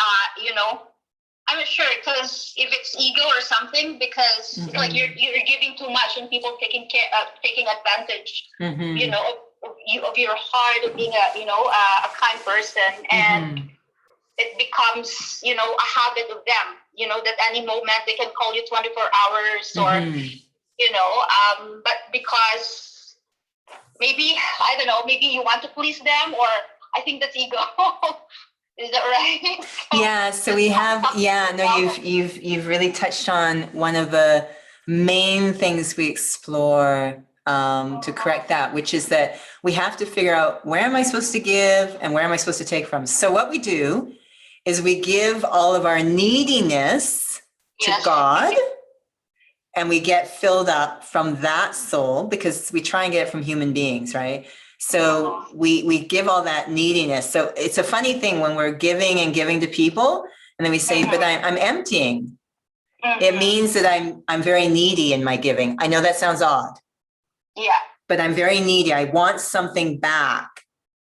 [SPEAKER 6] I'm not sure, because if it's ego or something, because like you're giving too much and people taking advantage, of your heart of being a kind person, and it becomes a habit of them. That any moment they can call you 24 hours or but because maybe I don't know, maybe you want to please them, or I think that's ego. Is that right?
[SPEAKER 1] Yeah, so we have, you've really touched on one of the main things we explore to correct that, which is that we have to figure out, where am I supposed to give and where am I supposed to take from? So what we do is we give all of our neediness to God, and we get filled up from that soul, because we try and get it from human beings, right? So we give all that neediness. So it's a funny thing when we're giving and giving to people, and then we say, but I'm emptying. It means that I'm very needy in my giving. I know that sounds odd.
[SPEAKER 6] Yeah.
[SPEAKER 1] But I'm very needy. I want something back.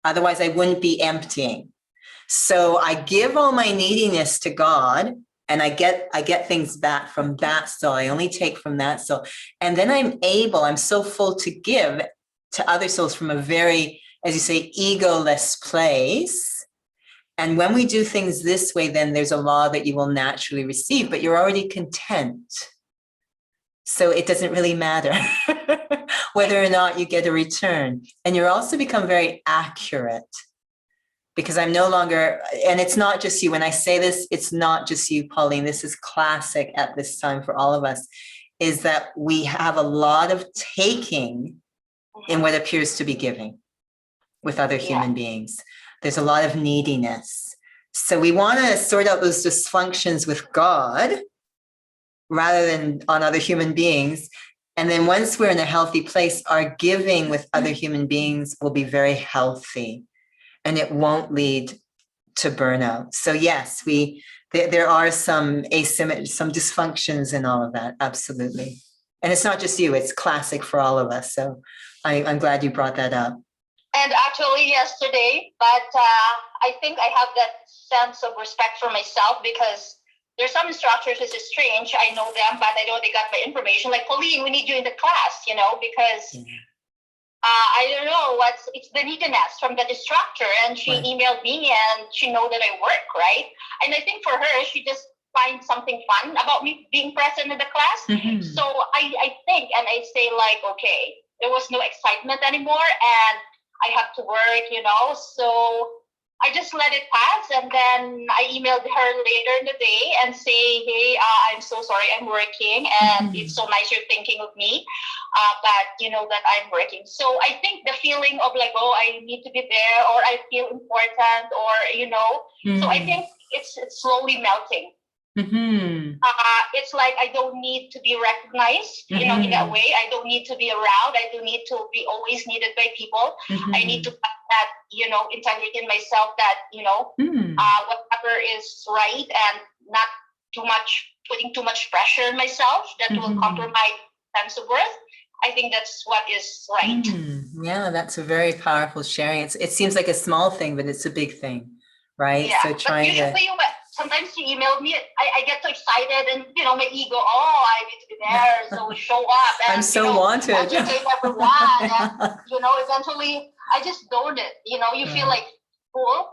[SPEAKER 1] Otherwise, I wouldn't be emptying. So I give all my neediness to God, and I get things back from that soul. I only take from that soul. And then I'm so full to give to other souls from a very, as you say, egoless place. And when we do things this way, then there's a law that you will naturally receive, but you're already content. So it doesn't really matter whether or not you get a return. And you're also become very accurate, because I'm no longer, and it's not just you. When I say this, it's not just you, Pauline. This is classic at this time for all of us, is that we have a lot of taking in what appears to be giving with other human beings. There's a lot of neediness. So we want to sort out those dysfunctions with God rather than on other human beings. And then once we're in a healthy place, our giving with other human beings will be very healthy, and it won't lead to burnout. So yes, there are some asymmetry, some dysfunctions in all of that, absolutely. And it's not just you, it's classic for all of us. So I'm glad you brought that up.
[SPEAKER 6] And actually yesterday, but I think I have that sense of respect for myself, because there's some instructors, this is strange, I know them, but I know they got my information, like, Pauline, we need you in the class, because I don't know it's the neediness from the instructor, and she emailed me and she know that I work, right? And I think for her, she just finds something fun about me being present in the class. So I think, and I say like, okay, there was no excitement anymore, and I have to work, so I just let it pass, and then I emailed her later in the day and say, hey, I'm so sorry, I'm working, and it's so nice you're thinking of me, but you know that I'm working. So I think the feeling of like, oh, I need to be there, or I feel important, or you know, so I think it's slowly melting. It's like I don't need to be recognized, you know, in that way. I don't need to be around. I don't need to be always needed by people. I need to find that, you know, integrity in myself, that, you know, whatever is right, and not too much, putting too much pressure on myself that will compromise sense of worth. I think that's what is right.
[SPEAKER 1] Yeah, that's a very powerful sharing. It seems like a small thing, but it's a big thing, right?
[SPEAKER 6] Yeah,
[SPEAKER 1] So
[SPEAKER 6] but
[SPEAKER 1] trying to.
[SPEAKER 6] usually sometimes you email me, I get so excited, and you know, my ego, oh, I need to be there, so show up, and
[SPEAKER 1] I'm so
[SPEAKER 6] you know,
[SPEAKER 1] wanted.
[SPEAKER 6] entertain everyone, and you know, eventually I just don't it. You know, you feel like cool,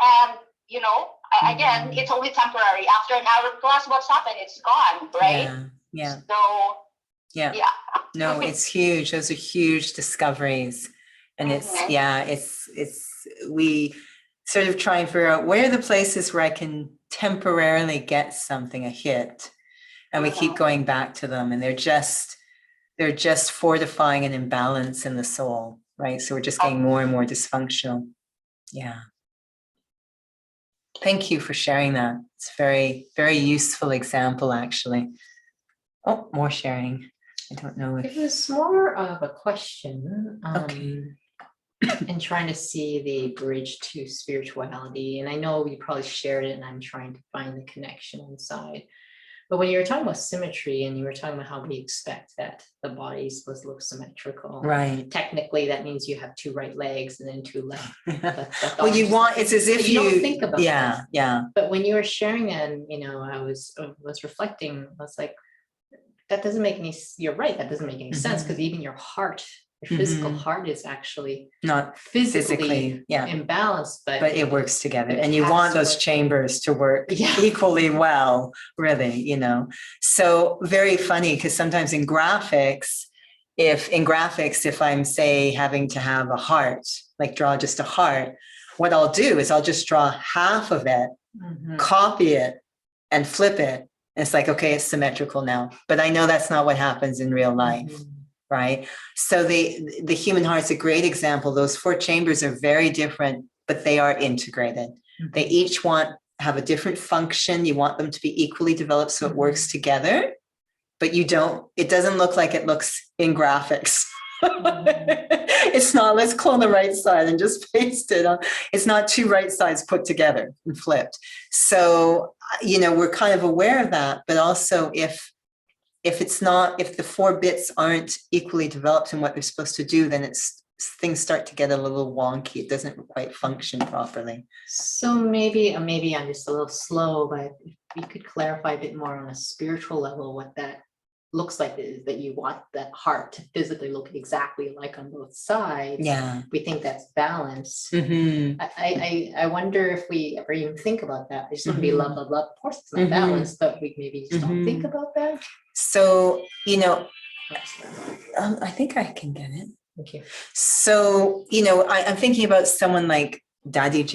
[SPEAKER 6] and you know, again, it's only temporary. After an hour class, what's happened? It's gone, right?
[SPEAKER 1] Yeah.
[SPEAKER 6] So
[SPEAKER 1] yeah. No, it's huge. Those are huge discoveries, and it's we sort of try and figure out where are the places where I can temporarily get something, a hit, and we keep going back to them, and they're just fortifying an imbalance in the soul, right? So we're just getting more and more dysfunctional. Yeah. Thank you for sharing that. It's a very, very useful example, actually. Oh, more sharing. I don't know if
[SPEAKER 4] it was more of a question.
[SPEAKER 1] Okay.
[SPEAKER 4] And trying to see the bridge to spirituality. And I know you probably shared it, and I'm trying to find the connection inside. But when you were talking about symmetry, and you were talking about how we expect that the body is supposed to look symmetrical,
[SPEAKER 1] right.
[SPEAKER 4] Technically, that means you have two right legs and then two left.
[SPEAKER 1] Well, you want, it's as if
[SPEAKER 4] you don't think about that.
[SPEAKER 1] Yeah.
[SPEAKER 4] But when you were sharing that, and you know, I was reflecting, I was like, that doesn't make any, you're right, that doesn't make any sense, because even your heart, your physical heart is actually
[SPEAKER 1] not physically
[SPEAKER 4] imbalanced, but
[SPEAKER 1] it works together, and you want those chambers to work equally well, really, you know. So very funny, because sometimes in graphics, if I'm say having to have a heart, like draw just a heart, what I'll do is I'll just draw half of it, copy it, and flip it. It's like, okay, it's symmetrical now, but I know that's not what happens in real life. Right. So the human heart's a great example. Those four chambers are very different, but they are integrated. They each have a different function. You want them to be equally developed so it works together, but it doesn't look like it looks in graphics. It's not, let's clone the right side and just paste it on. It's not two right sides put together and flipped. So, you know, we're kind of aware of that, but also if the four bits aren't equally developed in what they're supposed to do, then things start to get a little wonky. It doesn't quite function properly.
[SPEAKER 4] So maybe I'm just a little slow, but if you could clarify a bit more on a spiritual level what that looks like, is that you want that heart to physically look exactly like on both sides.
[SPEAKER 1] Yeah.
[SPEAKER 4] We think that's balanced. I wonder if we ever even think about that. I just want to be love, love, love. Of course it's not balanced, but we maybe just don't think about that.
[SPEAKER 1] So, you know, I think I can get it.
[SPEAKER 4] Okay.
[SPEAKER 1] So, you know, I'm thinking about someone like Daddy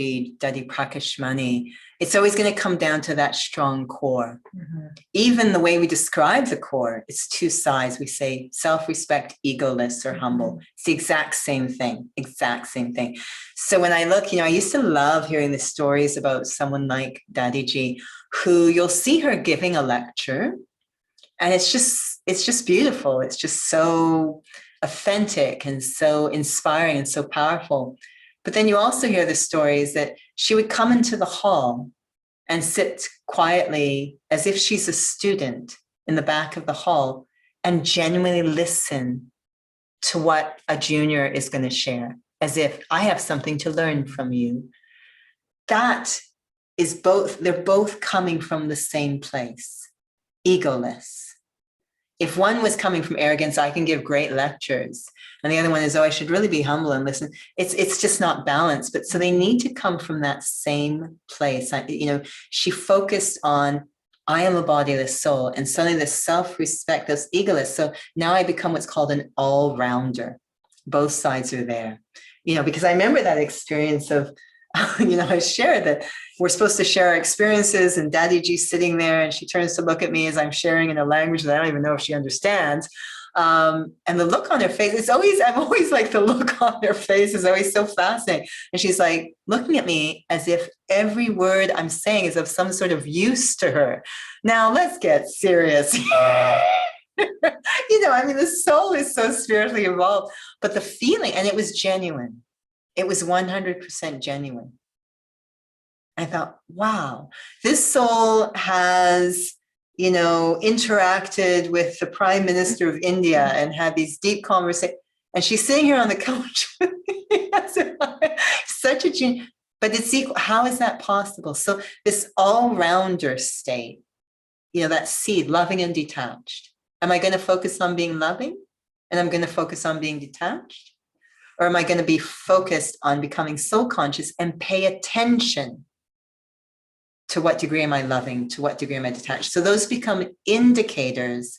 [SPEAKER 1] Prakashmani. It's always going to come down to that strong core. Even the way we describe the core, it's two sides. We say self-respect, egoless, or humble. It's the exact same thing. So when I look, you know, I used to love hearing the stories about someone like Daddy, who you'll see her giving a lecture, and it's just beautiful. It's just so authentic and so inspiring and so powerful. But then you also hear the stories that she would come into the hall and sit quietly as if she's a student in the back of the hall and genuinely listen to what a junior is going to share, as if I have something to learn from you. That is they're both coming from the same place, egoless. If one was coming from arrogance, I can give great lectures. And the other one is, I should really be humble and listen. It's just not balanced. But so they need to come from that same place. You know, she focused on, I am a bodiless soul. And suddenly the self-respect, those egoless. So now I become what's called an all-rounder. Both sides are there. You know, because I remember that experience of I shared that we're supposed to share our experiences, and Daddy G's sitting there, and she turns to look at me as I'm sharing in a language that I don't even know if she understands. And the look on her face, I'm always like, the look on her face is always so fascinating. And she's like looking at me as if every word I'm saying is of some sort of use to her. Now let's get serious. The soul is so spiritually evolved, but the feeling, and it was genuine. It was 100% genuine. I thought, wow, this soul has, interacted with the Prime Minister of India and had these deep conversations. And she's sitting here on the couch with me. Such a genius. But it's equal. How is that possible? So this all-rounder state, that seed, loving and detached. Am I going to focus on being loving? And I'm going to focus on being detached? Or am I going to be focused on becoming soul conscious and pay attention to what degree am I loving? To what degree am I detached? So those become indicators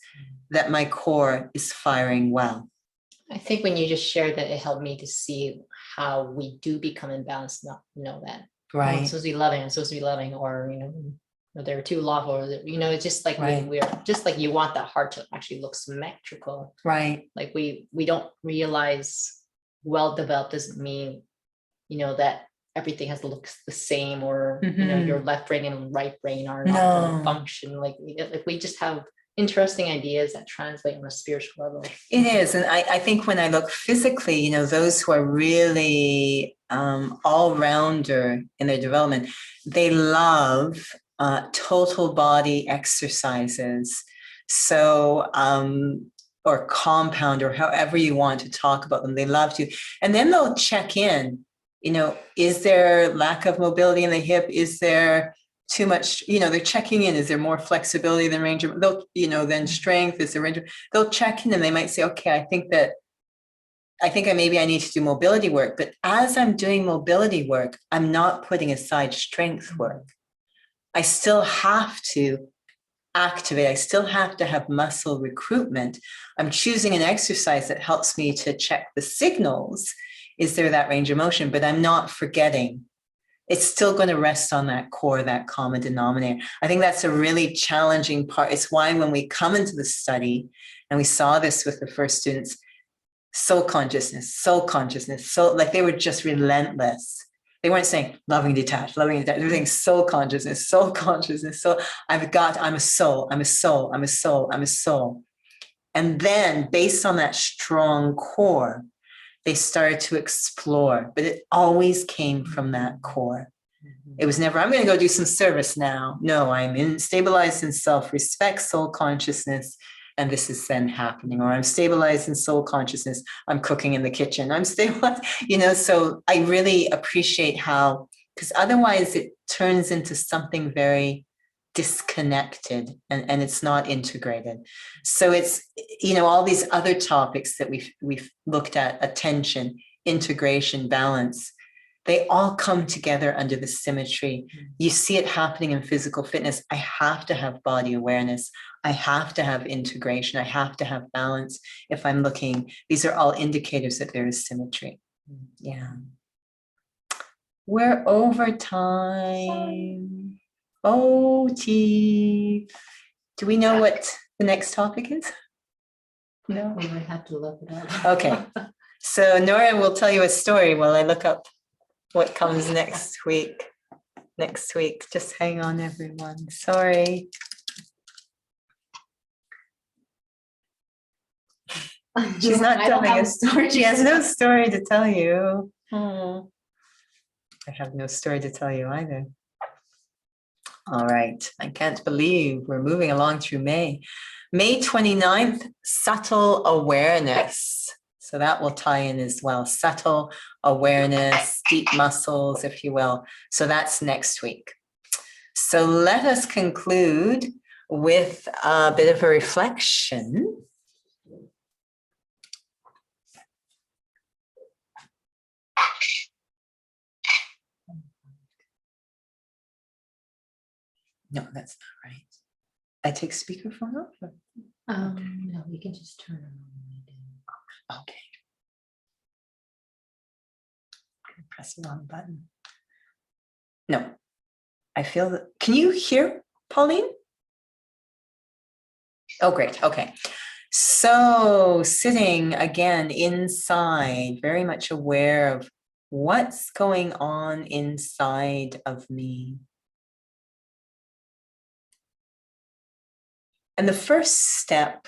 [SPEAKER 1] that my core is firing well.
[SPEAKER 4] I think when you just shared that, it helped me to see how we do become imbalanced, not know that.
[SPEAKER 1] Right.
[SPEAKER 4] Oh, I'm supposed to be loving, or, they're too lawful, or, it's just like
[SPEAKER 1] Right.
[SPEAKER 4] we're just like, you want that heart to actually look symmetrical.
[SPEAKER 1] Right.
[SPEAKER 4] Like we don't realize well-developed doesn't mean, that everything has to look the same, or, your left brain and right brain are not going to function. Like we just have interesting ideas that translate on a spiritual level.
[SPEAKER 1] It is. And I think when I look physically, those who are really all-rounder in their development, they love total body exercises. So, or compound, or however you want to talk about them, they love to. And then they'll check in, is there lack of mobility in the hip? Is there too much, they're checking in. Is there more flexibility than range of, they'll, than strength? Is there range of, they'll check in, and they might say, okay, I think maybe I need to do mobility work. But as I'm doing mobility work, I'm not putting aside strength work. I still have to activate. I still have to have muscle recruitment. I'm choosing an exercise that helps me to check the signals. Is there that range of motion? But I'm not forgetting. It's still going to rest on that core, that common denominator. I think that's a really challenging part. It's why when we come into the study, and we saw this with the first students, soul consciousness, so like they were just relentless. They weren't saying loving detached. They were saying soul consciousness. So I'm a soul. And then based on that strong core, they started to explore, but it always came from that core. It was never, I'm going to go do some service now. No, I'm stabilized in self-respect, soul consciousness, and this is then happening. Or I'm stabilized in soul consciousness, I'm cooking in the kitchen. I'm stabilized, so I really appreciate how, because otherwise it turns into something very disconnected, and it's not integrated. So it's, all these other topics that we've looked at, attention, integration, balance, they all come together under the symmetry. You see it happening in physical fitness. I have to have body awareness. I have to have integration. I have to have balance. If I'm looking, these are all indicators that there is symmetry. Yeah. We're over time. Oh, gee. Do we know what the next topic is? No.
[SPEAKER 4] We might have to look it up.
[SPEAKER 1] Okay. So Nora will tell you a story while I look up what comes next week. Just hang on, everyone. Sorry. She's not telling a story. She has no story to tell you. I have no story to tell you either. All right. I can't believe we're moving along through May. May 29th, subtle awareness. So that will tie in as well. Subtle awareness, deep muscles, if you will. So that's next week. So let us conclude with a bit of a reflection. No, that's not right. I take speakerphone off?
[SPEAKER 4] No, we can just turn it on.
[SPEAKER 1] Okay. Press the wrong button. No, I feel that. Can you hear, Pauline? Oh, great. Okay. So sitting again inside, very much aware of what's going on inside of me. And the first step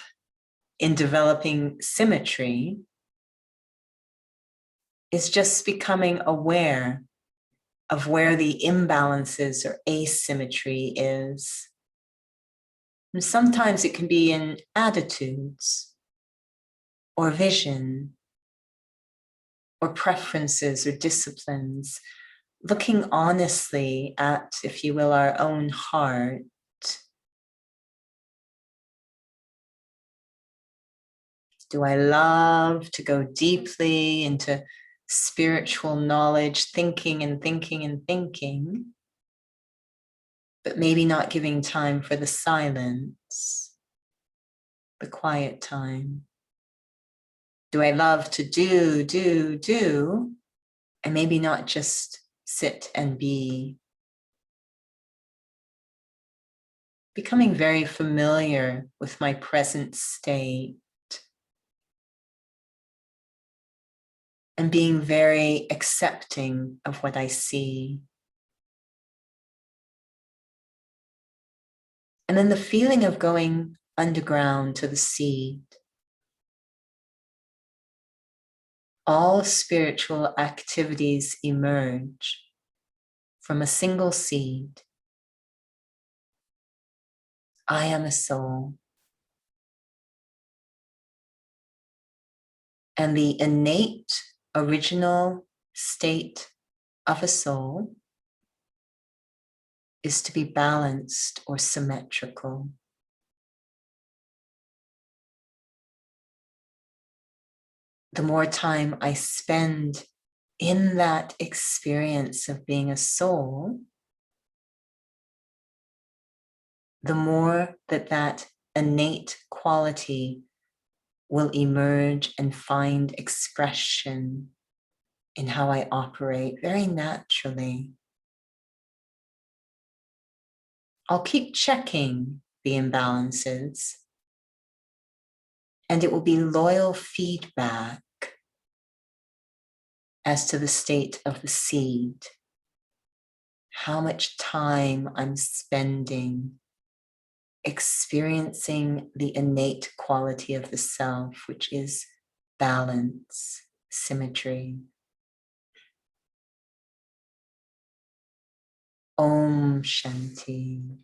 [SPEAKER 1] in developing symmetry is just becoming aware of where the imbalances or asymmetry is. And sometimes it can be in attitudes or vision or preferences or disciplines, looking honestly at, if you will, our own heart. Do I love to go deeply into spiritual knowledge, thinking and thinking and thinking, but maybe not giving time for the silence, the quiet time? Do I love to do, and maybe not just sit and be? Becoming very familiar with my present state and being very accepting of what I see. And then the feeling of going underground to the seed. All spiritual activities emerge from a single seed. I am a soul. And the innate, original state of a soul is to be balanced or symmetrical. The more time I spend in that experience of being a soul, the more that innate quality will emerge and find expression in how I operate very naturally. I'll keep checking the imbalances, and it will be loyal feedback as to the state of the seed, how much time I'm spending experiencing the innate quality of the self, which is balance, symmetry. Om Shanti.